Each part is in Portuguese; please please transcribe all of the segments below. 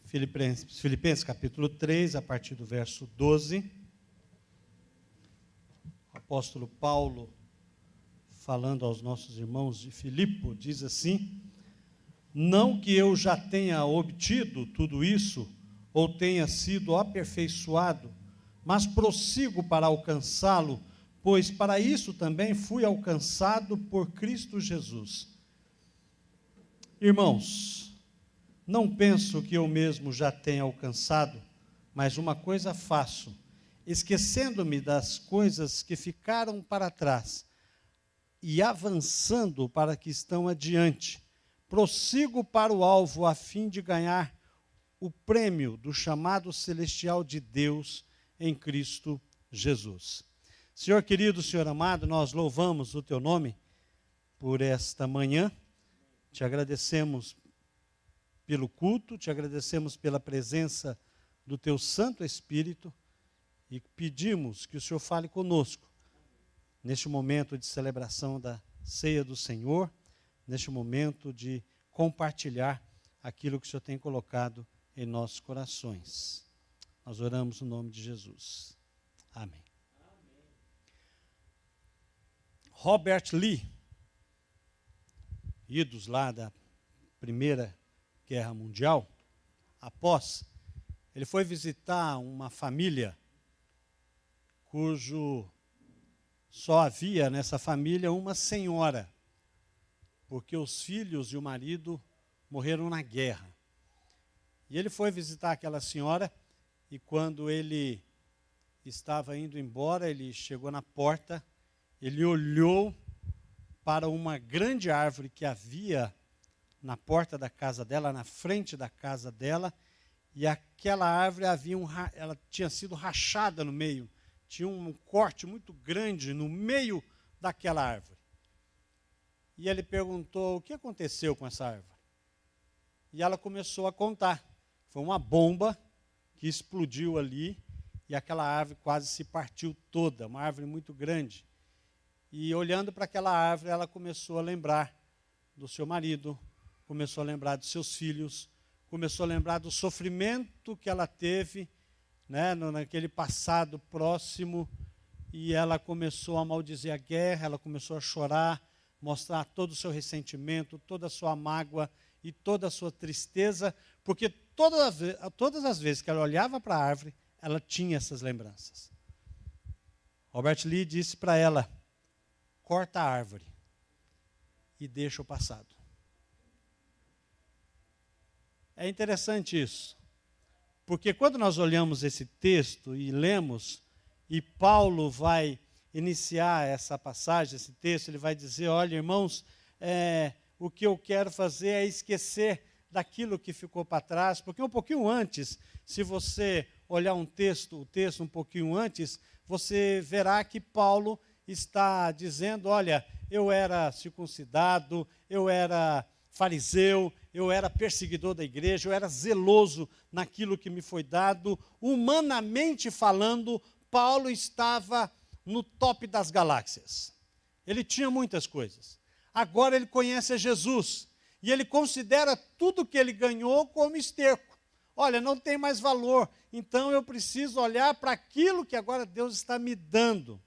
Filipenses capítulo 3, a partir do verso 12. O apóstolo Paulo, falando aos nossos irmãos de Filipe, diz assim: não que eu já tenha obtido tudo isso, ou tenha sido aperfeiçoado, mas prossigo para alcançá-lo, pois para isso também fui alcançado por Cristo Jesus. Irmãos, não penso que eu mesmo já tenha alcançado, mas uma coisa faço, esquecendo-me das coisas que ficaram para trás e avançando para que estão adiante, prossigo para o alvo a fim de ganhar o prêmio do chamado celestial de Deus em Cristo Jesus. Senhor querido, Senhor amado, nós louvamos o Teu nome por esta manhã, te agradecemos pelo culto, te agradecemos pela presença do Teu Santo Espírito e pedimos que o Senhor fale conosco neste momento de celebração da ceia do Senhor, neste momento de compartilhar aquilo que o Senhor tem colocado em nossos corações. Nós oramos no nome de Jesus. Amém. Robert Lee, idos lá da Primeira Guerra Mundial, após, ele foi visitar uma família cujo só havia nessa família uma senhora, porque os filhos e o marido morreram na guerra. E ele foi visitar aquela senhora, e quando ele estava indo embora, ele chegou na porta, ele olhou para uma grande árvore que havia na porta da casa dela, na frente da casa dela, e aquela árvore ela tinha sido rachada no meio, tinha um corte muito grande no meio daquela árvore. E ele perguntou: o que aconteceu com essa árvore? E ela começou a contar. Foi uma bomba que explodiu ali, e aquela árvore quase se partiu toda, uma árvore muito grande. E olhando para aquela árvore, ela começou a lembrar do seu marido, começou a lembrar dos seus filhos, começou a lembrar do sofrimento que ela teve, né, naquele passado próximo, e ela começou a maldizer a guerra, ela começou a chorar, mostrar todo o seu ressentimento, toda a sua mágoa e toda a sua tristeza, porque todas as vezes que ela olhava para a árvore, ela tinha essas lembranças. Robert Lee disse para ela: corta a árvore e deixa o passado. É interessante isso, porque quando nós olhamos esse texto e lemos, e Paulo vai iniciar essa passagem, esse texto, ele vai dizer: olha, irmãos, o que eu quero fazer é esquecer daquilo que ficou para trás, porque um pouquinho antes, se você olhar o texto um pouquinho antes, você verá que Paulo está dizendo: olha, eu era circuncidado, eu era fariseu, eu era perseguidor da igreja, eu era zeloso naquilo que me foi dado. Humanamente falando, Paulo estava no top das galáxias. Ele tinha muitas coisas. Agora ele conhece a Jesus, e ele considera tudo que ele ganhou como esterco. Olha, não tem mais valor, então eu preciso olhar para aquilo que agora Deus está me dando.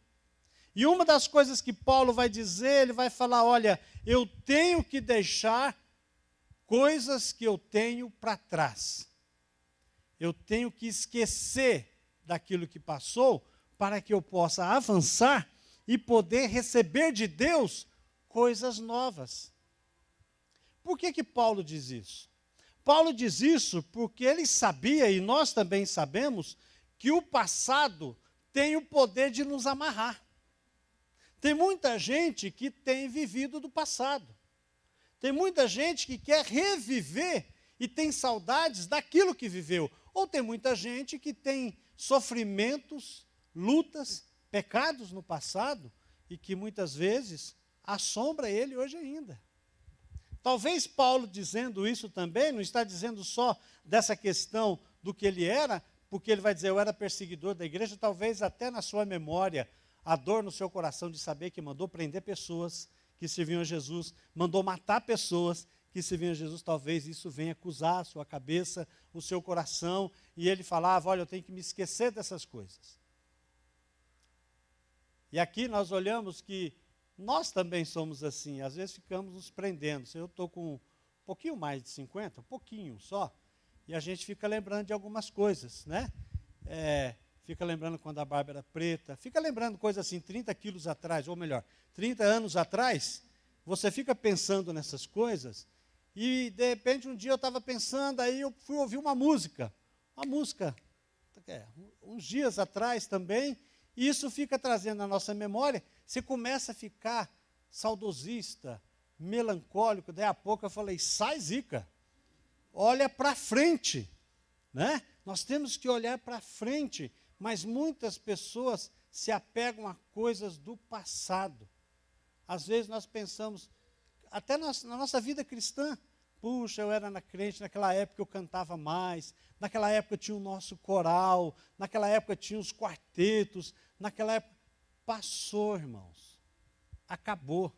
E uma das coisas que Paulo vai dizer, ele vai falar: olha, eu tenho que deixar coisas que eu tenho para trás. Eu tenho que esquecer daquilo que passou, para que eu possa avançar e poder receber de Deus coisas novas. Por que Paulo diz isso? Paulo diz isso porque ele sabia, e nós também sabemos, que o passado tem o poder de nos amarrar. Tem muita gente que tem vivido do passado. Tem muita gente que quer reviver e tem saudades daquilo que viveu. Ou tem muita gente que tem sofrimentos, lutas, pecados no passado e que muitas vezes assombra ele hoje ainda. Talvez Paulo, dizendo isso também, não está dizendo só dessa questão do que ele era, porque ele vai dizer: eu era perseguidor da igreja, talvez até na sua memória, a dor no seu coração de saber que mandou prender pessoas que serviam a Jesus, mandou matar pessoas que se vinha Jesus, talvez isso venha acusar a sua cabeça, o seu coração, e ele falava, olha, eu tenho que me esquecer dessas coisas. E aqui nós olhamos que nós também somos assim, às vezes ficamos nos prendendo. Eu estou com um pouquinho mais de 50, um pouquinho só, e a gente fica lembrando de algumas coisas, né? Fica lembrando quando a barba era preta, fica lembrando coisas assim, 30 quilos atrás, ou melhor, 30 anos atrás, você fica pensando nessas coisas, e de repente um dia eu estava pensando, aí eu fui ouvir uma música, uns dias atrás também, e isso fica trazendo na nossa memória, você começa a ficar saudosista, melancólico, daí a pouco eu falei, sai zica, olha para frente, né? Nós temos que olhar para frente, mas muitas pessoas se apegam a coisas do passado. Às vezes nós pensamos, até na nossa vida cristã, puxa, eu era crente, naquela época eu cantava mais, naquela época tinha o nosso coral, naquela época tinha os quartetos, naquela época... Passou, irmãos, acabou.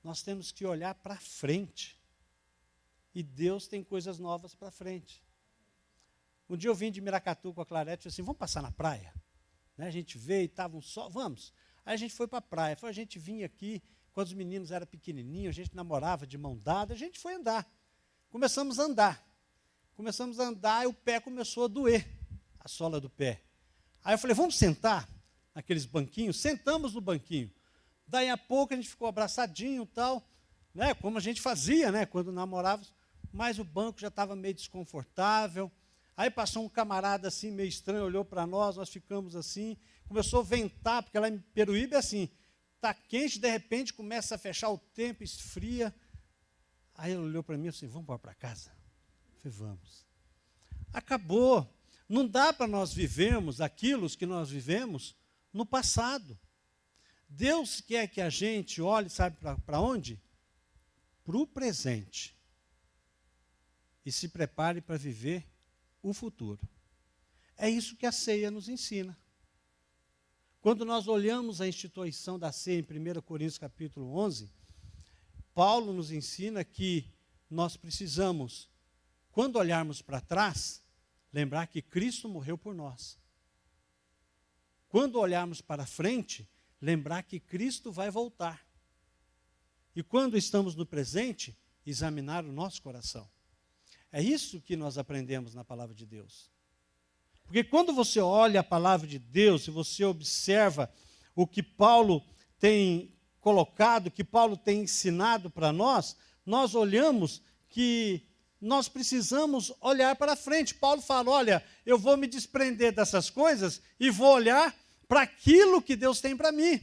Nós temos que olhar para frente. E Deus tem coisas novas para frente. Um dia eu vim de Miracatu com a Clarete e disse assim, vamos passar na praia? Né, a gente veio e estava um sol, vamos. Aí a gente foi para a praia, a gente vinha aqui, quando os meninos eram pequenininhos, a gente namorava de mão dada, a gente foi andar. Começamos a andar e o pé começou a doer, a sola do pé. Aí eu falei, vamos sentar naqueles banquinhos? Sentamos no banquinho. Daí a pouco a gente ficou abraçadinho e tal, né, como a gente fazia, né, quando namorávamos, mas o banco já estava meio desconfortável. Aí passou um camarada assim, meio estranho, olhou para nós ficamos assim, começou a ventar, porque lá em Peruíbe é assim, está quente, de repente começa a fechar o tempo, esfria. Aí ele olhou para mim assim, vamos embora para casa? Eu falei, vamos. Acabou. Não dá para nós vivermos aquilo que nós vivemos no passado. Deus quer que a gente olhe, sabe para onde? Para o presente. E se prepare para viver o futuro. É isso que a ceia nos ensina. Quando nós olhamos a instituição da ceia em 1 Coríntios capítulo 11, Paulo nos ensina que nós precisamos, quando olharmos para trás, lembrar que Cristo morreu por nós. Quando olharmos para frente, lembrar que Cristo vai voltar. E quando estamos no presente, examinar o nosso coração. É isso que nós aprendemos na palavra de Deus. Porque quando você olha a palavra de Deus, e você observa o que Paulo tem colocado, o que Paulo tem ensinado para nós, nós olhamos que nós precisamos olhar para frente. Paulo fala, olha, eu vou me desprender dessas coisas e vou olhar para aquilo que Deus tem para mim.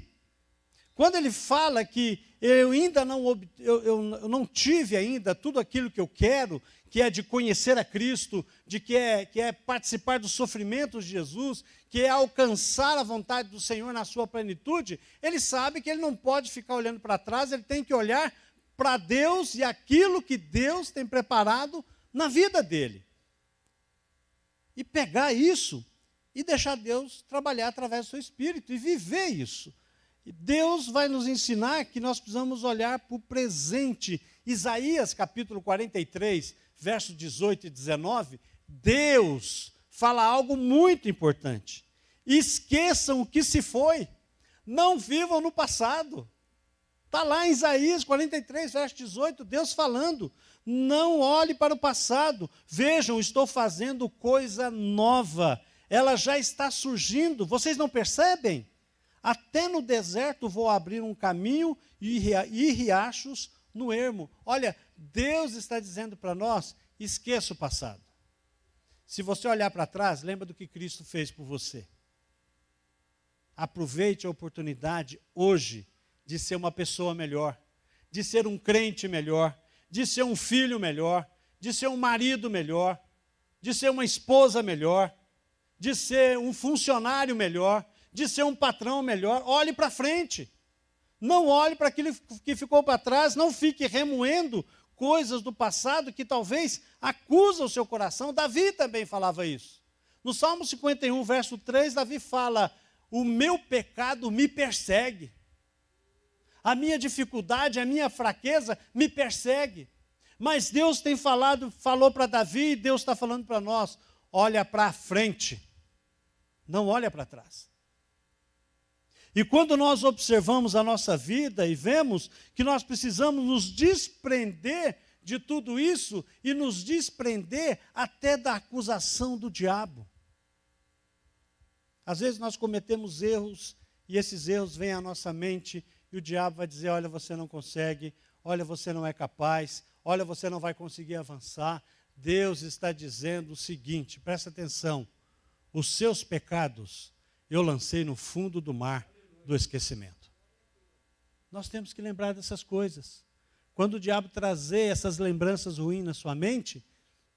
Quando ele fala que eu ainda não tive ainda tudo aquilo que eu quero, que é de conhecer a Cristo, que é participar dos sofrimentos de Jesus, que é alcançar a vontade do Senhor na sua plenitude, ele sabe que ele não pode ficar olhando para trás, ele tem que olhar para Deus e aquilo que Deus tem preparado na vida dele. E pegar isso e deixar Deus trabalhar através do seu Espírito e viver isso. E Deus vai nos ensinar que nós precisamos olhar para o presente. Isaías capítulo 43, versos 18 e 19, Deus fala algo muito importante. Esqueçam o que se foi, não vivam no passado. Está lá em Isaías 43, verso 18, Deus falando, não olhe para o passado, vejam, estou fazendo coisa nova, ela já está surgindo, vocês não percebem? Até no deserto vou abrir um caminho e riachos no ermo. Olha, Deus está dizendo para nós, esqueça o passado. Se você olhar para trás, lembra do que Cristo fez por você. Aproveite a oportunidade hoje de ser uma pessoa melhor, de ser um crente melhor, de ser um filho melhor, de ser um marido melhor, de ser uma esposa melhor, de ser um funcionário melhor, de ser um patrão melhor. Olhe para frente. Não olhe para aquilo que ficou para trás, não fique remoendo coisas do passado que talvez acusam o seu coração. Davi também falava isso. No Salmo 51, verso 3, Davi fala, o meu pecado me persegue. A minha dificuldade, a minha fraqueza me persegue. Mas Deus tem falou para Davi, e Deus está falando para nós, olha para frente, não olha para trás. E quando nós observamos a nossa vida e vemos que nós precisamos nos desprender de tudo isso e nos desprender até da acusação do diabo. Às vezes nós cometemos erros e esses erros vêm à nossa mente e o diabo vai dizer, olha, você não consegue, olha, você não é capaz, olha, você não vai conseguir avançar. Deus está dizendo o seguinte, presta atenção, os seus pecados eu lancei no fundo do mar do esquecimento. Nós temos que lembrar dessas coisas. Quando o diabo trazer essas lembranças ruins na sua mente,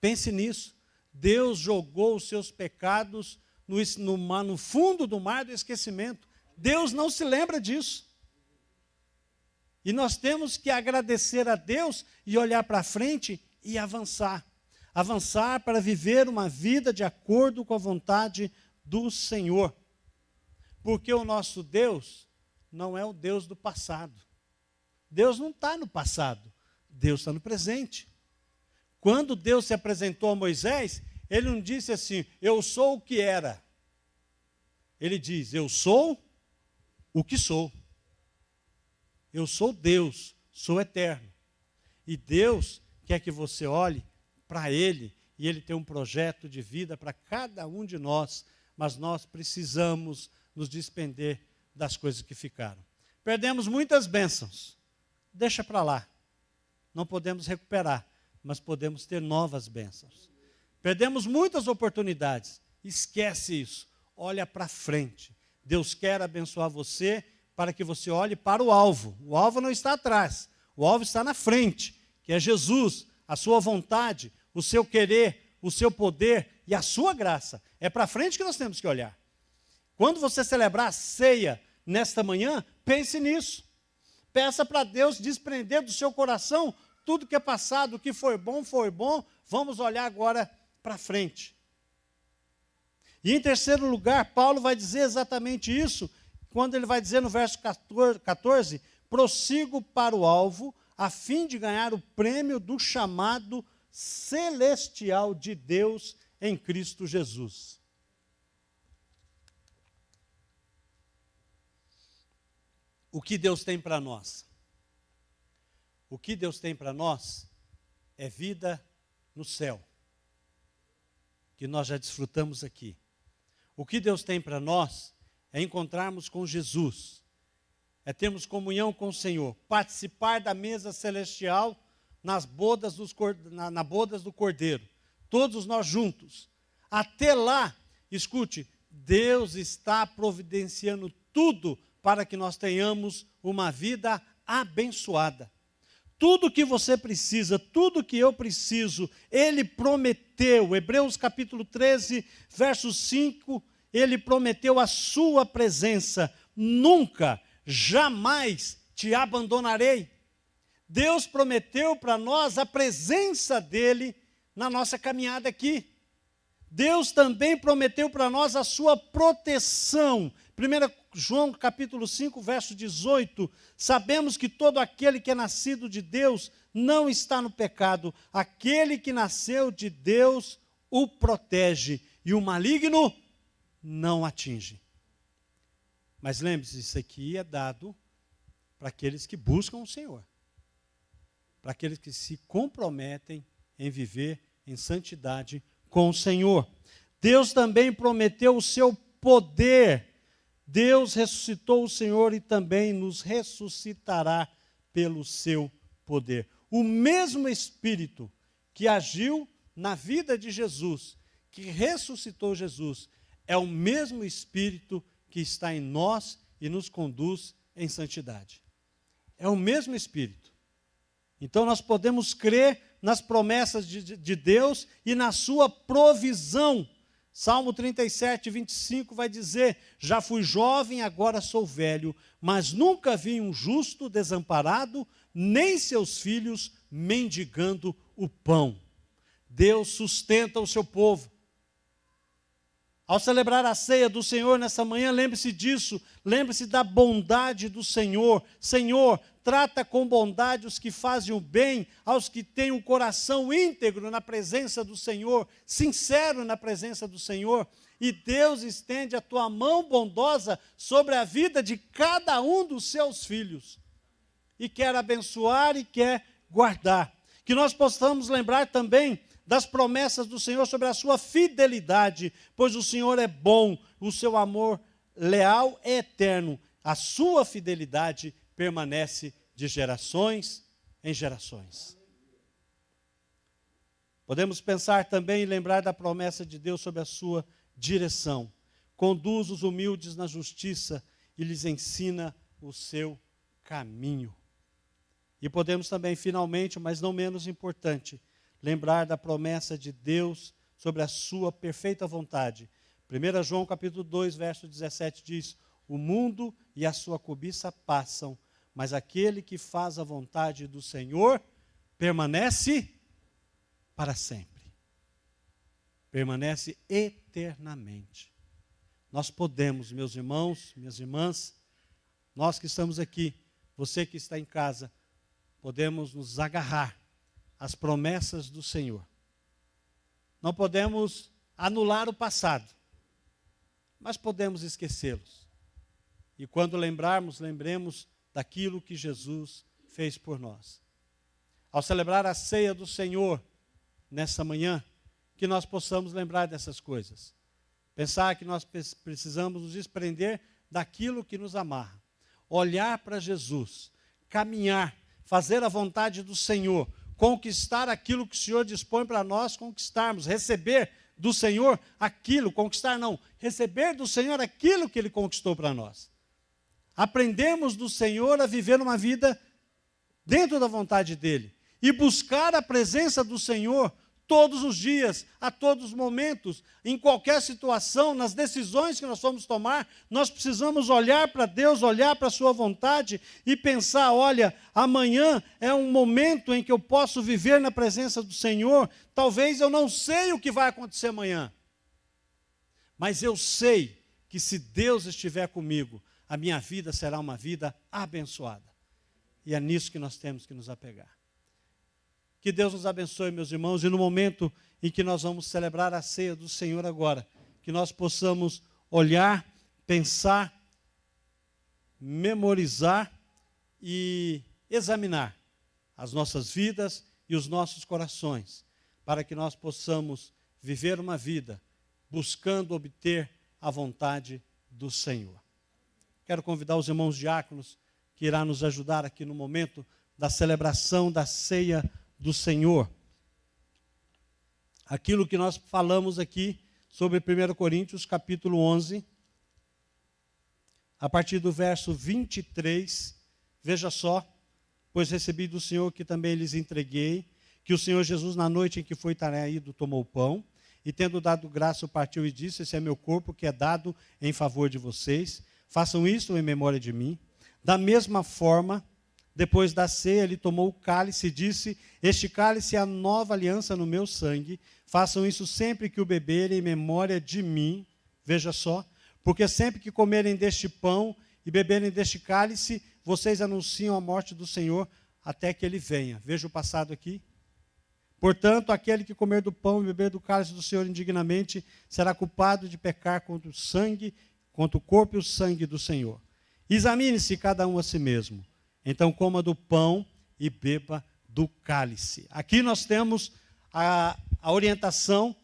pense nisso. Deus jogou os seus pecados no fundo do mar do esquecimento. Deus não se lembra disso. E nós temos que agradecer a Deus e olhar para frente e avançar. Avançar para viver uma vida de acordo com a vontade do Senhor. Porque o nosso Deus não é o Deus do passado. Deus não está no passado, Deus está no presente. Quando Deus se apresentou a Moisés, ele não disse assim, eu sou o que era. Ele diz, eu sou o que sou. Eu sou Deus, sou eterno. E Deus quer que você olhe para Ele, e Ele tem um projeto de vida para cada um de nós, mas nós precisamos nos despender das coisas que ficaram. Perdemos muitas bênçãos. Deixa para lá. Não podemos recuperar, mas podemos ter novas bênçãos. Perdemos muitas oportunidades. Esquece isso. Olha para frente. Deus quer abençoar você para que você olhe para o alvo. O alvo não está atrás. O alvo está na frente, que é Jesus, a sua vontade, o seu querer, o seu poder e a sua graça. É para frente que nós temos que olhar. Quando você celebrar a ceia nesta manhã, pense nisso. Peça para Deus desprender do seu coração tudo que é passado, o que foi bom, foi bom. Vamos olhar agora para frente. E em terceiro lugar, Paulo vai dizer exatamente isso, quando ele vai dizer no verso 14, prossigo para o alvo, a fim de ganhar o prêmio do chamado celestial de Deus em Cristo Jesus. O que Deus tem para nós? O que Deus tem para nós é vida no céu, que nós já desfrutamos aqui. O que Deus tem para nós é encontrarmos com Jesus, é termos comunhão com o Senhor, participar da mesa celestial nas bodas do Cordeiro, todos nós juntos. Até lá, escute, Deus está providenciando tudo para que nós tenhamos uma vida abençoada. Tudo que você precisa, tudo que eu preciso, Ele prometeu. Hebreus capítulo 13, verso 5, Ele prometeu a sua presença. Nunca, jamais te abandonarei. Deus prometeu para nós a presença dEle na nossa caminhada aqui. Deus também prometeu para nós a sua proteção. 1 João capítulo 5, verso 18, sabemos que todo aquele que é nascido de Deus não está no pecado. Aquele que nasceu de Deus o protege e o maligno não atinge. Mas lembre-se, isso aqui é dado para aqueles que buscam o Senhor. Para aqueles que se comprometem em viver em santidade com o Senhor. Deus também prometeu o seu poder. Deus ressuscitou o Senhor e também nos ressuscitará pelo seu poder. O mesmo Espírito que agiu na vida de Jesus, que ressuscitou Jesus, é o mesmo Espírito que está em nós e nos conduz em santidade. É o mesmo Espírito. Então nós podemos crer nas promessas de Deus e na sua provisão. Salmo 37, 25 vai dizer, já fui jovem, agora sou velho, mas nunca vi um justo desamparado, nem seus filhos mendigando o pão. Deus sustenta o seu povo. Ao celebrar a ceia do Senhor nessa manhã, lembre-se disso, lembre-se da bondade do Senhor. Senhor, trata com bondade os que fazem o bem, aos que têm um coração íntegro na presença do Senhor, sincero na presença do Senhor, e Deus estende a tua mão bondosa sobre a vida de cada um dos seus filhos, e quer abençoar e quer guardar. Que nós possamos lembrar também das promessas do Senhor sobre a sua fidelidade, pois o Senhor é bom, o seu amor leal é eterno, a sua fidelidade permanece de gerações em gerações. Podemos pensar também e lembrar da promessa de Deus sobre a sua direção. Conduz os humildes na justiça e lhes ensina o seu caminho. E podemos também, finalmente, mas não menos importante, lembrar da promessa de Deus sobre a sua perfeita vontade. 1 João capítulo 2, verso 17 diz: o mundo e a sua cobiça passam, mas aquele que faz a vontade do Senhor permanece para sempre. Permanece eternamente. Nós podemos, meus irmãos, minhas irmãs, nós que estamos aqui, você que está em casa, podemos nos agarrar às promessas do Senhor. Não podemos anular o passado, mas podemos esquecê-los. E quando lembrarmos, lembremos daquilo que Jesus fez por nós. Ao celebrar a ceia do Senhor nessa manhã, que nós possamos lembrar dessas coisas. Pensar que nós precisamos nos desprender daquilo que nos amarra. Olhar para Jesus, caminhar, fazer a vontade do Senhor, conquistar aquilo que o Senhor dispõe para nós conquistarmos, receber do Senhor aquilo, conquistar não, receber do Senhor aquilo que Ele conquistou para nós. Aprendemos do Senhor a viver uma vida dentro da vontade dEle e buscar a presença do Senhor todos os dias, a todos os momentos, em qualquer situação, nas decisões que nós vamos tomar, nós precisamos olhar para Deus, olhar para a sua vontade e pensar, olha, amanhã é um momento em que eu posso viver na presença do Senhor, talvez eu não sei o que vai acontecer amanhã, mas eu sei que se Deus estiver comigo, a minha vida será uma vida abençoada. E é nisso que nós temos que nos apegar. Que Deus nos abençoe, meus irmãos, e no momento em que nós vamos celebrar a ceia do Senhor agora, que nós possamos olhar, pensar, memorizar e examinar as nossas vidas e os nossos corações, para que nós possamos viver uma vida buscando obter a vontade do Senhor. Quero convidar os irmãos diáconos que irá nos ajudar aqui no momento da celebração da ceia do Senhor. Aquilo que nós falamos aqui sobre 1 Coríntios, capítulo 11, a partir do verso 23, veja só, pois recebi do Senhor que também lhes entreguei, que o Senhor Jesus, na noite em que foi traído, tomou o pão, e tendo dado graça, o partiu e disse, esse é meu corpo que é dado em favor de vocês, façam isso em memória de mim. Da mesma forma, depois da ceia, ele tomou o cálice e disse, este cálice é a nova aliança no meu sangue, façam isso sempre que o beberem em memória de mim, veja só, porque sempre que comerem deste pão e beberem deste cálice, vocês anunciam a morte do Senhor até que ele venha. Veja o passado aqui. Portanto, aquele que comer do pão e beber do cálice do Senhor indignamente, será culpado de pecar contra o sangue, contra o corpo e o sangue do Senhor. Examine-se cada um a si mesmo. Então coma do pão e beba do cálice. Aqui nós temos a orientação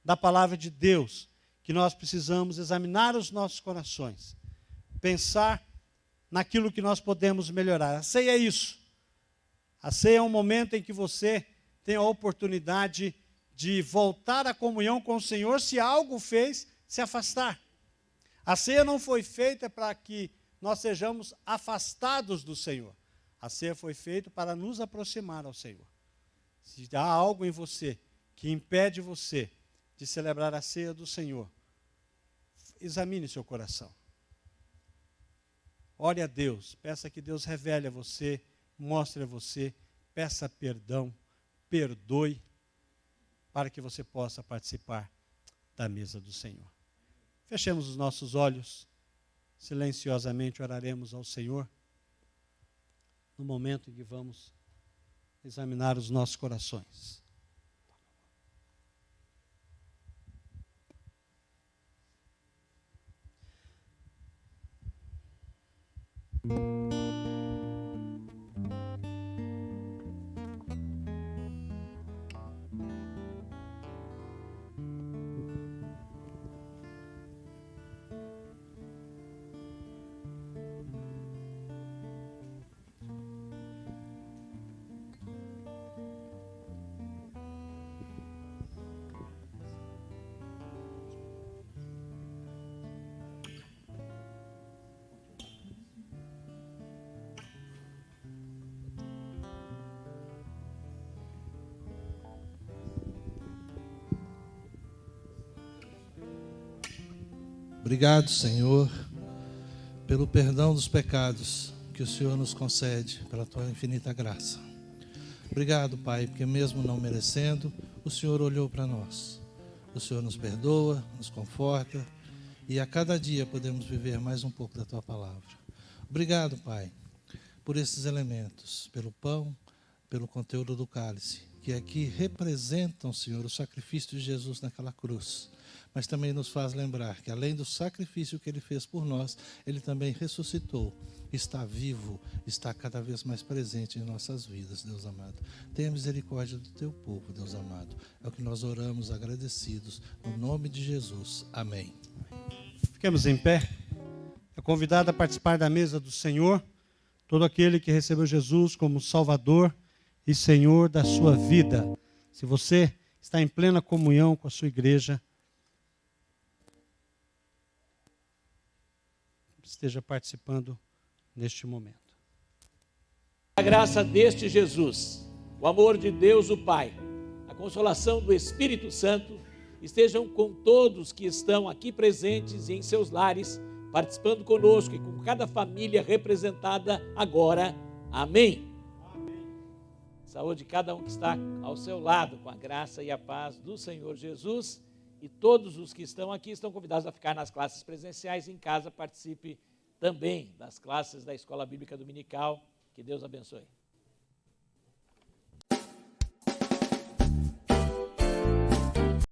da palavra de Deus, que nós precisamos examinar os nossos corações, pensar naquilo que nós podemos melhorar. A ceia é isso. A ceia é um momento em que você tem a oportunidade de voltar à comunhão com o Senhor se algo fez se afastar. A ceia não foi feita para que nós sejamos afastados do Senhor. A ceia foi feita para nos aproximar ao Senhor. Se há algo em você que impede você de celebrar a ceia do Senhor, examine seu coração. Ore a Deus, peça que Deus revele a você, mostre a você, peça perdão, perdoe, para que você possa participar da mesa do Senhor. Fechemos os nossos olhos, silenciosamente oraremos ao Senhor. no momento em que vamos examinar os nossos corações. Obrigado, Senhor, pelo perdão dos pecados que o Senhor nos concede, pela tua infinita graça. Obrigado, Pai, porque mesmo não merecendo, o Senhor olhou para nós. O Senhor nos perdoa, nos conforta e a cada dia podemos viver mais um pouco da tua palavra. Obrigado, Pai, por esses elementos, pelo pão, pelo conteúdo do cálice, que aqui representam, Senhor, o sacrifício de Jesus naquela cruz. Mas também nos faz lembrar que além do sacrifício que Ele fez por nós, Ele também ressuscitou, está vivo, está cada vez mais presente em nossas vidas, Deus amado. Tenha misericórdia do Teu povo, Deus amado. É o que nós oramos agradecidos, no nome de Jesus. Amém. Fiquemos em pé. É convidado a participar da mesa do Senhor todo aquele que recebeu Jesus como Salvador e Senhor da sua vida. Se você está em plena comunhão com a sua igreja, esteja participando neste momento. A graça deste Jesus, o amor de Deus o Pai, a consolação do Espírito Santo, estejam com todos que estão aqui presentes e em seus lares, participando conosco e com cada família representada agora. Amém. Saúde de cada um que está ao seu lado, com a graça e a paz do Senhor Jesus. E todos os que estão aqui estão convidados a ficar nas classes presenciais. Em casa, participe também das classes da Escola Bíblica Dominical. Que Deus abençoe.